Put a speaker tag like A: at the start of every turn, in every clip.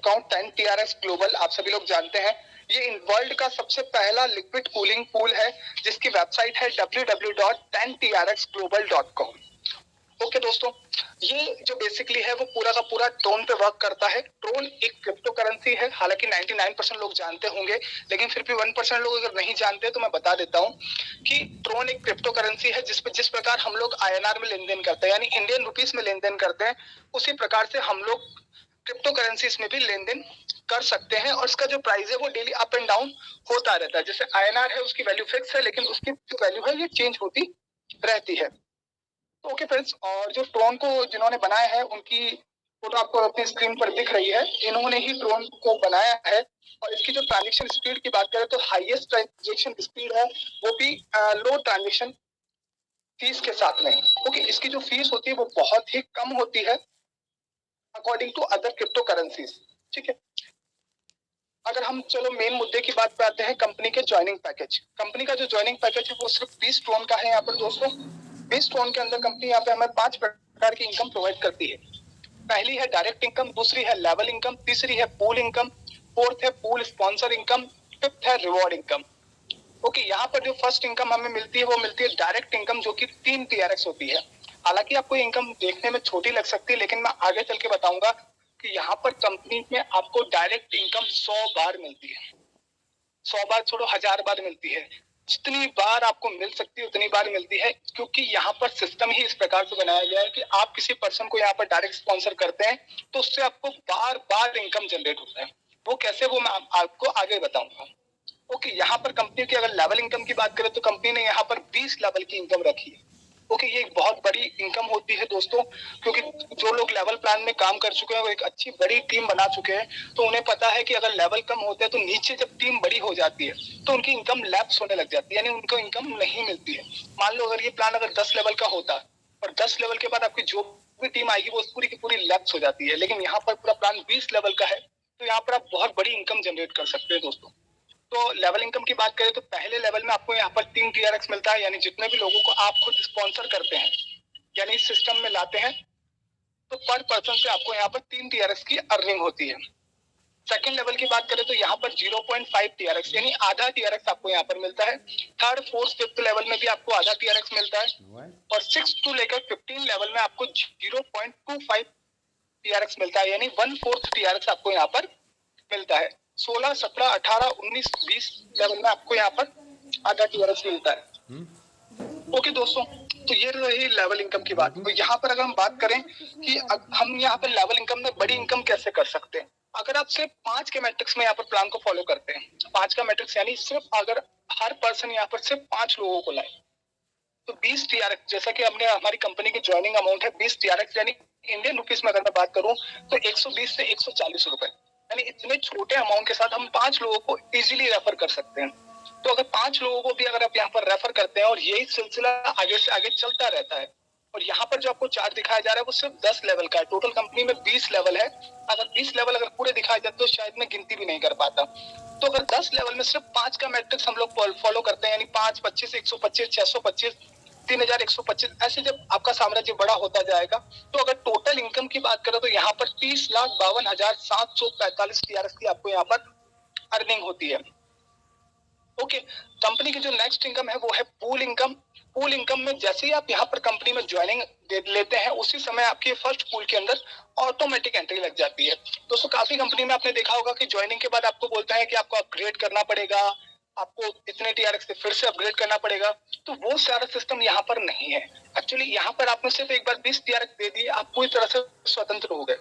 A: Dot 10 TRX global आप सभी लोग जानते हैं, ये वर्ल्ड का सबसे पहला लिक्विड कूलिंग पूल है जिसकी वेबसाइट है www.10trxglobal.com। ओके दोस्तों, ये जो बेसिकली है वो पूरा का पूरा ट्रोन पे वर्क करता है। ट्रोन एक क्रिप्टो करेंसी है, हालांकि 99% लोग जानते होंगे, लेकिन फिर भी 1% लोग अगर नहीं जानते तो मैं बता देता हूँ कि ट्रोन एक क्रिप्टो करेंसी है जिस प्रकार हम लोग INR में लेन देन करते हैं, यानी इंडियन रुपीस में लेन देन करते हैं, उसी प्रकार से हम लोग क्रिप्टो करेंसीज में भी लेन देन कर सकते हैं। और इसका जो प्राइस है वो डेली अप एंड डाउन होता रहता है। जैसे INR है उसकी वैल्यू फिक्स है, लेकिन उसकी जो वैल्यू है ये चेंज होती रहती है। ओके फ्रेंड्स, और जो ट्रोन को जिन्होंने बनाया है उनकी फोटो आपको अपनी स्क्रीन पर दिख रही है। इन्होंने ही ट्रोन को बनाया है। और इसकी जो ट्रांजेक्शन स्पीड की बात करें तो हाईएस्ट ट्रांजेक्शन स्पीड है वो भी लो ट्रांजेक्शन फीस के साथ में। ओके, इसकी जो फीस होती है वो बहुत ही कम होती है according to other cryptocurrencies. ठीक है, अगर हम चलो मेन मुद्दे की बात पे आते हैं, कंपनी के ज्वाइनिंग पैकेज। कंपनी का जो ज्वाइनिंग पैकेज है वो सिर्फ 20 ट्रोन का है यहाँ पर दोस्तों। 20 ट्रोन के अंदर कंपनी यहाँ पे हमें 5 प्रकार की इनकम प्रोवाइड करती है। पहली है डायरेक्ट इनकम, दूसरी है लेवल इनकम, तीसरी है पूल इनकम, फोर्थ है पूल स्पॉन्सर इनकम, फिफ्थ है रिवॉर्ड इनकम। ओके, यहाँ पर जो फर्स्ट इनकम हमें मिलती है वो मिलती है डायरेक्ट इनकम, जो कि 3 TRX होती है। हालांकि आपको इनकम देखने में छोटी लग सकती है, लेकिन मैं आगे चल के बताऊंगा कि यहाँ पर कंपनी में आपको डायरेक्ट इनकम 100 बार मिलती है। 100 बार छोड़ो, 1000 बार मिलती है। जितनी बार आपको मिल सकती है उतनी बार मिलती है, क्योंकि यहाँ पर सिस्टम ही इस प्रकार से बनाया गया है कि आप किसी पर्सन को यहाँ पर डायरेक्ट स्पॉन्सर करते हैं तो उससे आपको बार बार इनकम जनरेट होता है। वो कैसे, वो मैं आपको आगे बताऊंगा। ओके, यहाँ पर कंपनी की अगर लेवल इनकम की बात करें तो कंपनी ने यहाँ पर 20 लेवल की इनकम रखी है। ओके, ये एक बहुत बड़ी इनकम होती है दोस्तों, क्योंकि जो लोग लेवल प्लान में काम कर चुके हैं वो एक अच्छी बड़ी टीम बना चुके हैं, तो उन्हें पता है कि अगर लेवल कम होते हैं तो नीचे जब टीम बड़ी हो जाती है तो उनकी इनकम लैप्स होने लग जाती है, यानी उनको इनकम नहीं मिलती है। मान लो अगर ये प्लान अगर 10 लेवल का होता और 10 लेवल के बाद आपकी जो भी टीम आएगी वो पूरी की पूरी लैप्स हो जाती है, लेकिन यहाँ पर पूरा प्लान 20 लेवल का है, तो यहाँ पर आप बहुत बड़ी इनकम जनरेट कर सकते हैं दोस्तों। तो लेवल इनकम की बात करें तो पहले लेवल में आपको यहाँ पर 3 TRX मिलता है, यानी जितने भी लोगों को आप खुद स्पॉन्सर करते हैं यानी इस सिस्टम में लाते हैं तो पर पर्सन से आपको यहाँ पर 3 TRX की अर्निंग होती है। सेकंड लेवल की बात करें तो यहाँ पर 0.5 TRX यानी आधा TRX आपको यहाँ पर मिलता है। थर्ड फोर्थ फिफ्थ लेवल में भी आपको आधा TRX मिलता है। और 6 टू लेकर 15 लेवल में आपको 0.25 TRX मिलता है, यानी 1/4 TRX आपको यहाँ पर मिलता है। 16, 17, 18, 19, 20 लेवल में आपको यहाँ पर आधा TRX मिलता है। ओके दोस्तों, तो ये रही लेवल इनकम की बात। तो यहाँ पर अगर हम बात करें कि हम यहाँ पर लेवल इनकम में बड़ी इनकम कैसे कर सकते हैं, अगर आप सिर्फ 5 के मैट्रिक्स में यहाँ पर प्लान को फॉलो करते हैं, 5 का मैट्रिक्स यानी सिर्फ अगर हर पर्सन यहाँ पर सिर्फ 5 लोगों को लाए तो 20 TRX, जैसा कि हमने हमारी कंपनी की ज्वाइनिंग अमाउंट है 20 TRX, यानी इंडियन रुपीस में अगर मैं बात करूं तो 120 से 140 रुपए, यानी इतने छोटे अमाउंट के साथ हम 5 लोगों को इजीली रेफर कर सकते हैं। तो अगर 5 लोगों को भी अगर आप यहाँ पर रेफर करते हैं और यही सिलसिला आगे से आगे चलता रहता है, और यहाँ पर जो आपको चार्ट दिखाया जा रहा है वो सिर्फ 10 लेवल का है। टोटल कंपनी में 20 लेवल है, अगर 20 लेवल अगर पूरे दिखाए जाते तो शायद मैं गिनती भी नहीं कर पाता। तो अगर 10 लेवल में सिर्फ 5 का मैट्रिक्स हम लोग फॉलो करते हैं, यानी 5, 25, 125, 625, 3125, ऐसे जब आपका साम्राज्य बड़ा होता जाएगा तो अगर टोटल इनकम की बात करें तो यहाँ पर 30,52,745 TRX की आपको यहाँ पर अर्निंग होती है। ओके, कंपनी की जो नेक्स्ट इनकम है वो है पूल इनकम। पूल इनकम में जैसे ही आप यहाँ पर कंपनी में ज्वाइनिंग लेते हैं उसी समय आपकी फर्स्ट पूल के अंदर ऑटोमेटिक एंट्री लग जाती है। दोस्तों काफी कंपनी में आपने देखा होगा कि ज्वाइनिंग के बाद आपको बोलता है कि आपको अपग्रेड करना पड़ेगा, आपको इतने TRX से फिर से अपग्रेड करना पड़ेगा, तो वो सारा सिस्टम यहाँ पर नहीं है। एक्चुअली यहाँ पर आपने सिर्फ एक बार 20 TRX दे दिए, आप पूरी तरह से स्वतंत्र हो गए,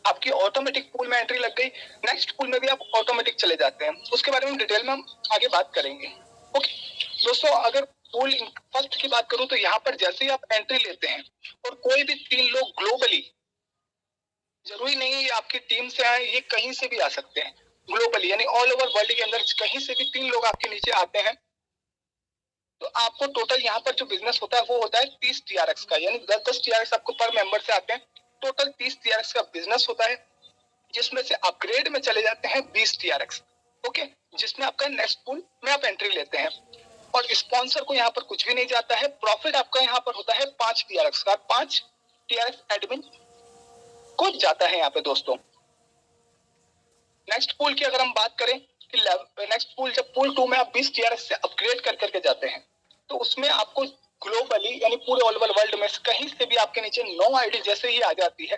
A: आपकी ऑटोमेटिक पूल में एंट्री लग गई, नेक्स्ट पूल में भी आप ऑटोमेटिक चले जाते हैं। उसके बारे में डिटेल में हम आगे बात करेंगे। ओके दोस्तों, अगर पूल फर्स्ट की बात करूं तो यहाँ पर जैसे ही आप एंट्री लेते हैं और कोई भी 3 लोग ग्लोबली, जरूरी नहीं है ये आपकी टीम से आए, ये कहीं से भी आ सकते हैं, ग्लोबली यानी ऑल ओवर वर्ल्ड के अंदर कहीं से भी 3 लोग आपके नीचे आते हैं तो आपको टोटल यहाँ पर जो बिजनेस होता है वो होता है 30 TRX का, यानी 10-10 TRX आपको पर मेंबर से आते हैं। टोटल 30 TRX का बिजनेस होता है, जिसमें से अपग्रेड में चले जाते हैं 20 TRX। ओके, जिसमें आपका नेक्स्ट पूल में आप एंट्री लेते हैं और स्पॉन्सर को यहाँ पर कुछ भी नहीं जाता है। प्रॉफिट आपका यहाँ पर होता है 5 TRX का, 5 TRX एडमिन को जाता है यहाँ पे दोस्तों। नेक्स्ट पूल की अगर हम बात करें कि नेक्स्ट पूल, जब पूल 2 में आप 20 टीआरएक्स से अपग्रेड कर करके जाते हैं तो उसमें आपको ग्लोबली यानी पूरे ऑल ओवर वर्ल्ड में कहीं से भी आपके नीचे 9 आईडी जैसे ही आ जाती है।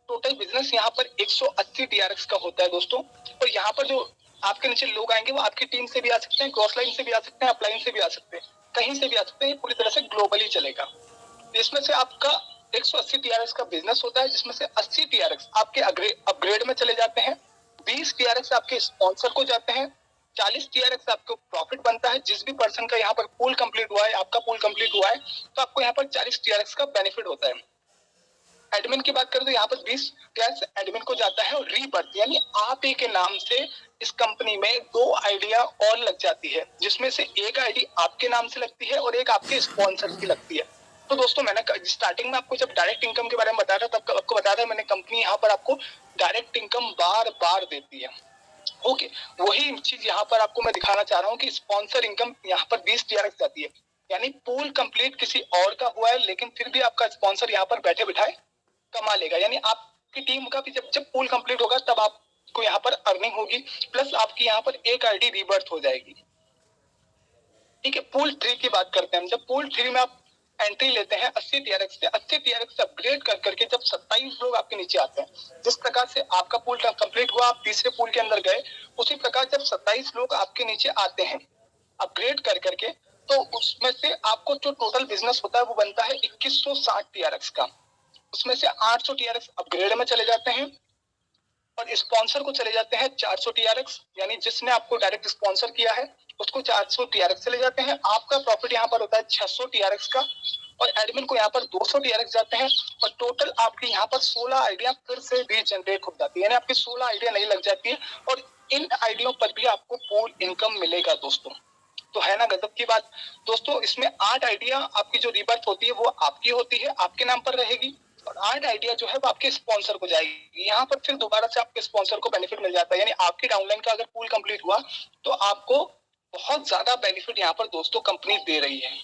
A: टोटल बिजनेस यहाँ पर 180 टीआरएक्स का होता है दोस्तों। और यहाँ पर जो आपके नीचे लोग आएंगे वो आपकी टीम से भी आ सकते हैं, क्रॉस लाइन से भी आ सकते हैं, अपलाइन से भी आ सकते हैं, कहीं से भी आ सकते हैं। पूरी तरह से ग्लोबली चलेगा। इसमें से आपका 180 टीआरएक्स का बिजनेस होता है, जिसमें से 80 टीआरएक्स आपके अपग्रेड में चले जाते हैं, 20 टीआरएक्स आपके स्पॉन्सर को जाते हैं, 40 टीआरएक्स आपको प्रॉफिट बनता है। जिस भी पर्सन का यहाँ पर पूल कंप्लीट हुआ है, आपका पूल कंप्लीट हुआ है, तो आपको यहाँ पर 40 टीआरएक्स का बेनिफिट होता है। एडमिन की बात करें तो यहाँ पर 20 टीआरएक्स एडमिन को जाता है। और रीबर्थ यानी आप ही के नाम से इस कंपनी में 2 आइडिया और लग जाती है, जिसमें से एक आईडी आपके नाम से लगती है और एक आपके स्पॉन्सर की लगती है। तो दोस्तों मैंने स्टार्टिंग में आपको जब डायरेक्ट इनकम के बारे में बताया था तब आपको बताया था मैंने, कंपनी यहाँ पर आपको डायरेक्ट इनकम बार बार देती है। ओके, वही चीज यहाँ पर आपको मैं दिखाना चाह रहा हूँ कि स्पॉन्सर इनकम यहाँ पर 20 टीआरएक्स जाती है। यानी पूल कंप्लीट किसी और का हुआ है, लेकिन फिर भी आपका स्पॉन्सर यहाँ पर बैठे बिठाए कमा लेगा। यानी आपकी टीम का भी जब पूल कंप्लीट होगा तब आपको यहाँ पर अर्निंग होगी, प्लस आपकी यहाँ पर एक आईडी रीबर्थ हो जाएगी। ठीक है, पूल 3 की बात करते हैं हम। जब पूल 3 में आप एंट्री लेते हैं 80 टीआरएक्स से, 80 टीआरएक्स से अपग्रेड कर करके जब 27 लोग आपके नीचे आते हैं, जिस प्रकार से आपका पूल कंप्लीट हुआ, आप तीसरे पूल के अंदर गए, उसी प्रकार जब 27 लोग आपके नीचे आते हैं अपग्रेड कर करके, तो उसमें से आपको जो टोटल बिजनेस होता है वो बनता है 2160 टीआरएक्स का। उसमें से 800 टीआरएक्स अपग्रेड में चले जाते हैं और स्पॉन्सर को चले जाते हैं 400 टीआरएक्स। यानी जिसने आपको डायरेक्ट स्पॉन्सर किया है उसको 400 टीआरएक्स चले जाते हैं। आपका प्रॉफिट यहाँ पर होता है 600 टीआरएक्स का, और एडमिन को यहाँ पर 200 टीआरएक्स जाते हैं। और टोटल आपकी यहाँ पर 16 आइडिया फिर से रीजनरेट हो जाती है, यानी आपकी 16 आइडिया नहीं लग जाती है, और इन आइडियो पर भी आपको पूल इनकम मिलेगा दोस्तों। तो है ना गजब की बात दोस्तों। इसमें 8 आइडिया आपकी जो रीबर्थ होती है वो आपकी होती है, आपके नाम पर रहेगी, और 8 आइडिया जो है वो आपके स्पॉन्सर को जाएगी। यहाँ पर फिर दोबारा से आपके स्पॉन्सर को बेनिफिट मिल जाता है। यानी आपकी डाउनलाइन का अगर पूल कंप्लीट हुआ तो आपको बहुत ज्यादा बेनिफिट यहाँ पर दोस्तों कंपनी दे रही है।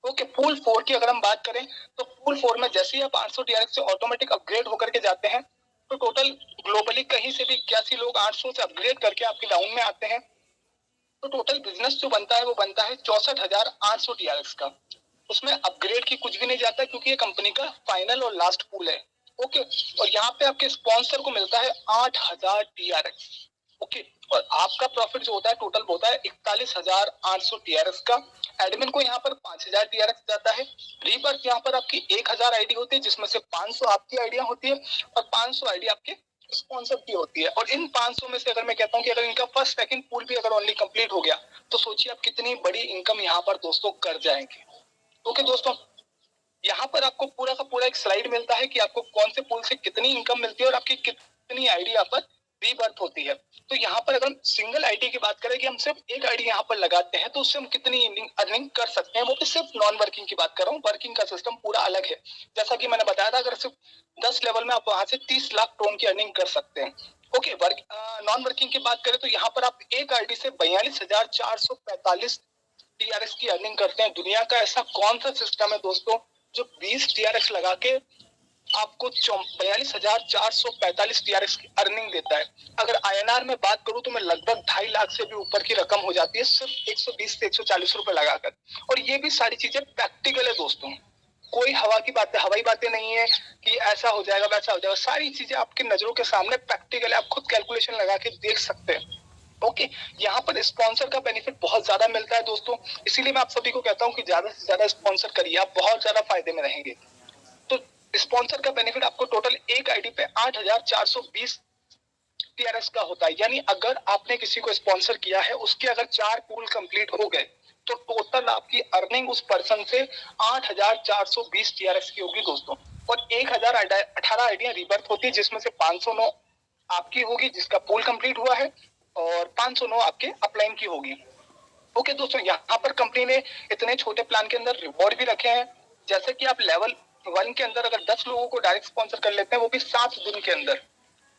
A: ओके, पूल 4 की अगर हम बात करें तो पूल 4 में जैसे ही आप 800 टीआरएक्स से ऑटोमेटिक अपग्रेड होकर के जाते हैं, तो टोटल ग्लोबली कहीं से भी 81 लोग 800 से अपग्रेड करके आपके डाउन में आते हैं, तो टोटल बिजनेस जो बनता है वो बनता है 64,800 टीआरएक्स का। उसमें अपग्रेड की कुछ भी नहीं जाता, क्योंकि ये कंपनी का फाइनल और लास्ट पूल है। ओके, और यहाँ पे आपके स्पॉन्सर को मिलता है 8,000 टीआरएक्स। ओके, और आपका प्रॉफिट जो होता है टोटल होता है 41,800 टीआरएक्स का। एडमिन को यहाँ पर 5,000 टीआरएक्स जाता है। रीबर्थ यहाँ पर आपकी 1,000 आईडी होती है, जिसमें से 500 आपकी आइडिया होती है और 500 आईडी आपके स्पॉन्सर की होती है। और इन 500 में से अगर मैं कहता हूँ कि अगर इनका फर्स्ट सेकंड पूल भी अगर ओनली कंप्लीट हो गया तो सोचिए आप कितनी बड़ी इनकम यहाँ पर दोस्तों कर जाएंगे। ओके दोस्तों, यहाँ पर आपको पूरा का पूरा एक स्लाइड मिलता है कि आपको कौन से पूल से कितनी इनकम मिलती है और आपकी कितनी आईडी यहाँ पर रीबर्थ होती है। तो यहाँ पर अगर हम सिंगल आईडी की बात करें कि हम सिर्फ एक आईडी यहाँ पर लगाते हैं तो उससे हम कितनी अर्निंग कर सकते हैं, वो भी सिर्फ नॉन वर्किंग की बात कर रहा हूँ। वर्किंग का सिस्टम पूरा अलग है। जैसा कि मैंने बताया था, अगर सिर्फ 10 लेवल में आप वहां से 30 लाख टोन की अर्निंग कर सकते हैं। ओके, नॉन वर्किंग की बात करें तो यहाँ पर आप एक आईडी से 42,445 टीआरएक्स की अर्निंग करते हैं। दुनिया का ऐसा कौन सा सिस्टम है दोस्तों जो 20 टीआरएक्स लगा के आपको 42,445 टीआरएक्स की अर्निंग देता है। अगर आईएनआर में बात करूं तो मैं लगभग 2.5 लाख से भी ऊपर की रकम हो जाती है सिर्फ 120 से 140 रुपए लगाकर। और ये भी सारी चीजें प्रैक्टिकल है दोस्तों, कोई हवाई बातें नहीं है कि ऐसा हो जाएगा वैसा हो जाएगा। सारी चीजें आपकी नजरों के सामने प्रैक्टिकल है, आप खुद कैलकुलेशन लगा के देख सकते हैं। ओके, यहाँ पर स्पॉन्सर का बेनिफिट बहुत ज्यादा मिलता है दोस्तों, इसीलिए मैं आप सभी को कहता हूँ कि ज्यादा से ज्यादा स्पॉन्सर करिए, आप बहुत ज्यादा फायदे में रहेंगे। तो स्पॉन्सर का बेनिफिट आपको टोटल एक आईडी पे 8,420 टीआरएक्स का होता है। यानी अगर आपने किसी को स्पॉन्सर किया है, उसके अगर 4 पूल कंप्लीट हो गए तो टोटल आपकी अर्निंग उस पर्सन से 8,420 टीआरएक्स की होगी दोस्तों। और 1,018 आइडिया रीबर्थ होती है, जिसमें से 509 आपकी होगी जिसका पूल कंप्लीट हुआ है, और 509 आपके अपलाइन की होगी। ओके दोस्तों, यहाँ पर कंपनी ने इतने छोटे प्लान के अंदर रिवॉर्ड भी रखे हैं। जैसे कि आप लेवल 1 के अंदर अगर 10 लोगों को डायरेक्ट स्पॉन्सर कर लेते हैं, वो भी 7 दिन के अंदर,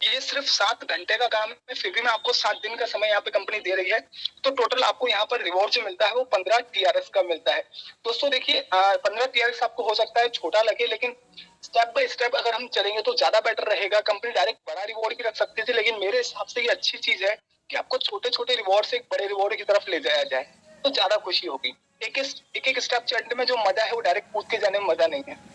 A: ये सिर्फ 7 घंटे का काम है, फिर भी मैं आपको 7 दिन का समय यहाँ पे कंपनी दे रही है। तो टोटल आपको यहाँ पर रिवॉर्ड जो मिलता है वो 15 टीआरएस का मिलता है। दोस्तों देखिए 15 टीआरएस आपको हो सकता है छोटा लगे, लेकिन स्टेप बाय स्टेप अगर हम चलेंगे तो ज्यादा बेटर रहेगा। कंपनी डायरेक्ट बड़ा रिवॉर्ड भी रख सकती थी, लेकिन मेरे हिसाब से ये अच्छी चीज है कि आपको छोटे छोटे रिवॉर्ड से एक बड़े रिवॉर्ड की तरफ ले जाया जाए, तो ज्यादा खुशी होगी। एक एक स्टेप चढ़ने में जो मजा है वो डायरेक्ट कूद के जाने में मजा नहीं है।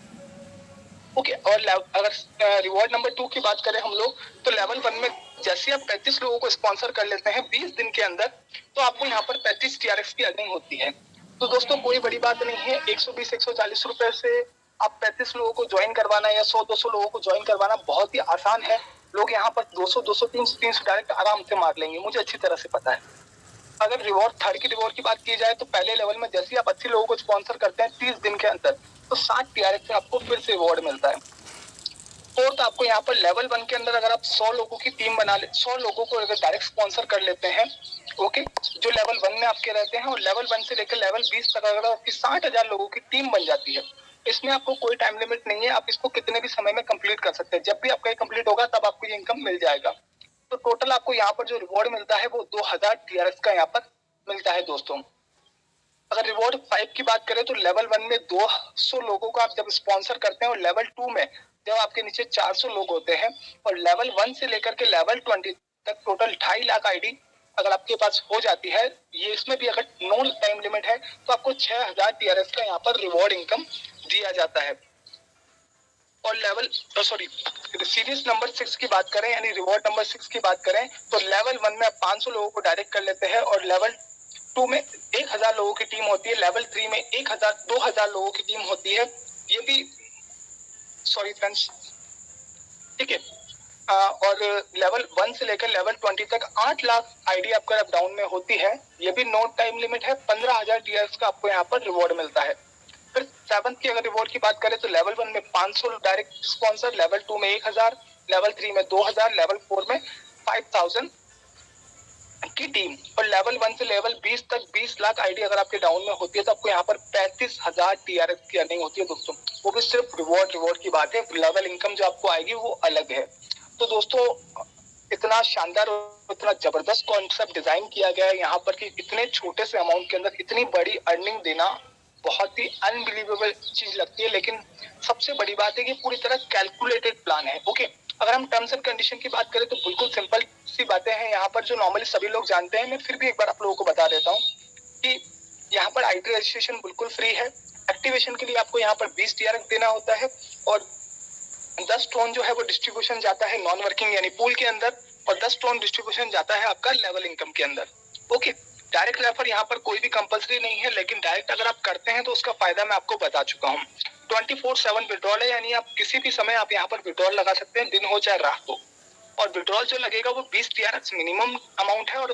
A: ओके, और अगर रिवॉर्ड नंबर 2 की बात करें हम लोग, तो लेवल 1 में जैसे आप 35 लोगों को स्पॉन्सर कर लेते हैं 20 दिन के अंदर, तो आपको यहाँ पर 35 टीआरएक्स की अर्निंग होती है। तो दोस्तों कोई बड़ी बात नहीं है, 120-140 रुपए से आप 35 लोगों को ज्वाइन करवाना या 100-200 लोगों को ज्वाइन करवाना बहुत ही आसान है। लोग यहाँ पर 200, 300 डायरेक्ट आराम से मार लेंगे, मुझे अच्छी तरह से पता है। अगर रिवॉर्ड थर्ड की रिवॉर्ड की बात की जाए तो पहले लेवल में जैसे आप 80 लोगों को स्पॉन्सर करते हैं 30 दिन के अंदर, तो 60 टीआरएक्स से आपको फिर से रिवॉर्ड मिलता है। फोर्थ आपको यहाँ पर लेवल 1 के अंदर अगर आप 100 लोगों की टीम बना ले, 100 लोगों को अगर डायरेक्ट स्पॉन्सर कर लेते हैं, ओके, जो लेवल 1 में आपके रहते हैं, और लेवल 1 से लेकर लेवल 20 तक अगर आपकी 60,000 लोगों की टीम बन जाती है, इसमें आपको कोई टाइम लिमिट नहीं है, आप इसको कितने भी समय में कंप्लीट कर सकते हैं। जब भी आपका ये कंप्लीट होगा तब आपको ये इनकम मिल जाएगा। तो टोटल आपको यहाँ पर जो रिवॉर्ड मिलता है वो 2000 टीआरएस का यहाँ पर मिलता है दोस्तों। अगर रिवॉर्ड 5 की बात करें तो लेवल 1 में 200 लोगों को आप जब स्पॉन्सर करते हैं, और लेवल 2 में जब आपके नीचे 400 लोग होते हैं, और लेवल 1 से लेकर के लेवल 20 तक टोटल 2.5 लाख आईडी अगर आपके पास हो जाती है, ये इसमें भी अगर नो टाइम लिमिट है, तो आपको 6000 टीआरएस का यहाँ पर रिवॉर्ड इनकम दिया जाता है। और लेवल सीरीज नंबर 6 की बात करें, यानी रिवॉर्ड नंबर 6 की बात करें, तो लेवल 1 में आप 500 लोगों को डायरेक्ट कर लेते हैं, और लेवल 2 में 1000 लोगों की टीम होती है, लेवल 3 में 2000 लोगों की टीम होती है। ये भी सॉरी फ्रेंड्स, ठीक है। और लेवल 1 से लेकर लेवल 20 तक 8 लाख आईडी आपका अप डाउन में होती है। ये भी नो टाइम लिमिट है, 15,000 टीआरएस का आपको यहाँ पर रिवॉर्ड मिलता है। फिर 7 की अगर रिवॉर्ड की बात करें तो लेवल 1 में 500 डायरेक्ट स्पॉन्सर, लेवल 2 में 1000, लेवल 3 में 2000, लेवल 4 में 5000 की टीम, और लेवल 1 से लेवल 20 तक 20 लाख आईडी अगर आपके डाउन में होती है तो आपको यहाँ पर 35,000 टीआरएस की अर्निंग होती है दोस्तों। वो भी सिर्फ रिवॉर्ड की बात है, लेवल इनकम जो आपको आएगी वो अलग है। तो दोस्तों इतना शानदार और इतना जबरदस्त कॉन्सेप्ट डिजाइन किया गया है यहाँ पर कि इतने छोटे से अमाउंट के अंदर इतनी बड़ी अर्निंग देना बहुत ही अनबिलीवेबल चीज लगती है। लेकिन सबसे बड़ी बात है कि पूरी तरह कैलकुलेटेड प्लान है। ओके, अगर हम टर्म्स एंड कंडीशन की बात करें तो बिल्कुल सिंपल सी बातें हैं यहाँ पर, जो नॉर्मली सभी लोग जानते हैं। मैं फिर भी एक बार आप लोगों को बता देता हूँ कि यहाँ पर आईटी रजिस्ट्रेशन बिल्कुल फ्री है। एक्टिवेशन के लिए आपको यहाँ पर 20 टीआरएस देना होता है, और 10 टोन जो है वो डिस्ट्रीब्यूशन जाता है नॉन वर्किंग यानी पूल के अंदर, और 10 टोन डिस्ट्रीब्यूशन जाता है आपका लेवल इनकम के अंदर। ओके, डायरेक्ट रेफर यहाँ पर कोई भी कंपलसरी नहीं है, लेकिन डायरेक्ट अगर आप करते हैं तो उसका फायदा मैं आपको बता चुका हूँ। 24/7 विड्रॉल है, यानी आप किसी भी समय आप यहाँ पर विड्रॉल लगा सकते हैं, दिन हो चाहे रात हो। और विड्रॉल जो लगेगा वो 20 टीआरएस मिनिमम अमाउंट है, और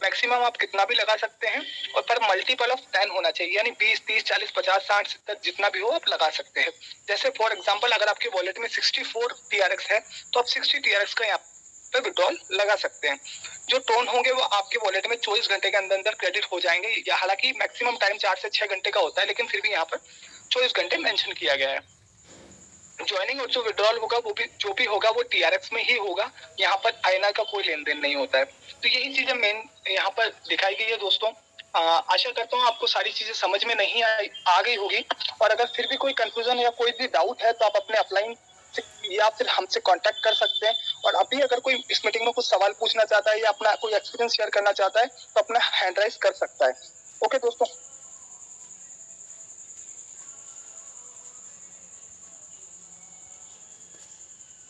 A: मैक्सिमम आप कितना भी लगा सकते हैं, और पर मल्टीपल ऑफ 10 होना चाहिए, यानी 20, 30, 40, 50, 60, 70 जितना भी हो आप लगा सकते हैं। जैसे फॉर एग्जांपल अगर आपके वॉलेट में 64 टीआरएक्स है तो आप 60 टीआरएक्स का यहाँ पे विड्रॉल लगा सकते हैं। जो टोन होंगे वो आपके वॉलेट में 24 घंटे के अंदर अंदर क्रेडिट हो जाएंगे। हालांकि मैक्सिमम टाइम 4 से 6 घंटे का होता है, लेकिन फिर भी यहाँ पर 24 घंटे मेंशन किया गया है। ज्वाइनिंग और जो विड्रॉल होगा वो भी जो भी होगा वो टीआरएक्स में ही होगा, यहाँ पर आईएनआर का कोई लेन देन नहीं होता है। तो यही चीजें मेन यहाँ पर दिखाई गई है दोस्तों। आशा करता हूँ आपको सारी चीजें समझ में नहीं आ गई होगी, और अगर फिर भी कोई कंफ्यूजन या कोई भी डाउट है तो आप अपने अपलाइन या फिर हमसे कांटेक्ट कर सकते हैं। और अभी अगर कोई इस मीटिंग में कुछ सवाल पूछना चाहता है या अपना कोई एक्सपीरियंस शेयर करना चाहता है तो अपना हैंड राइज कर सकता है। ओके दोस्तों।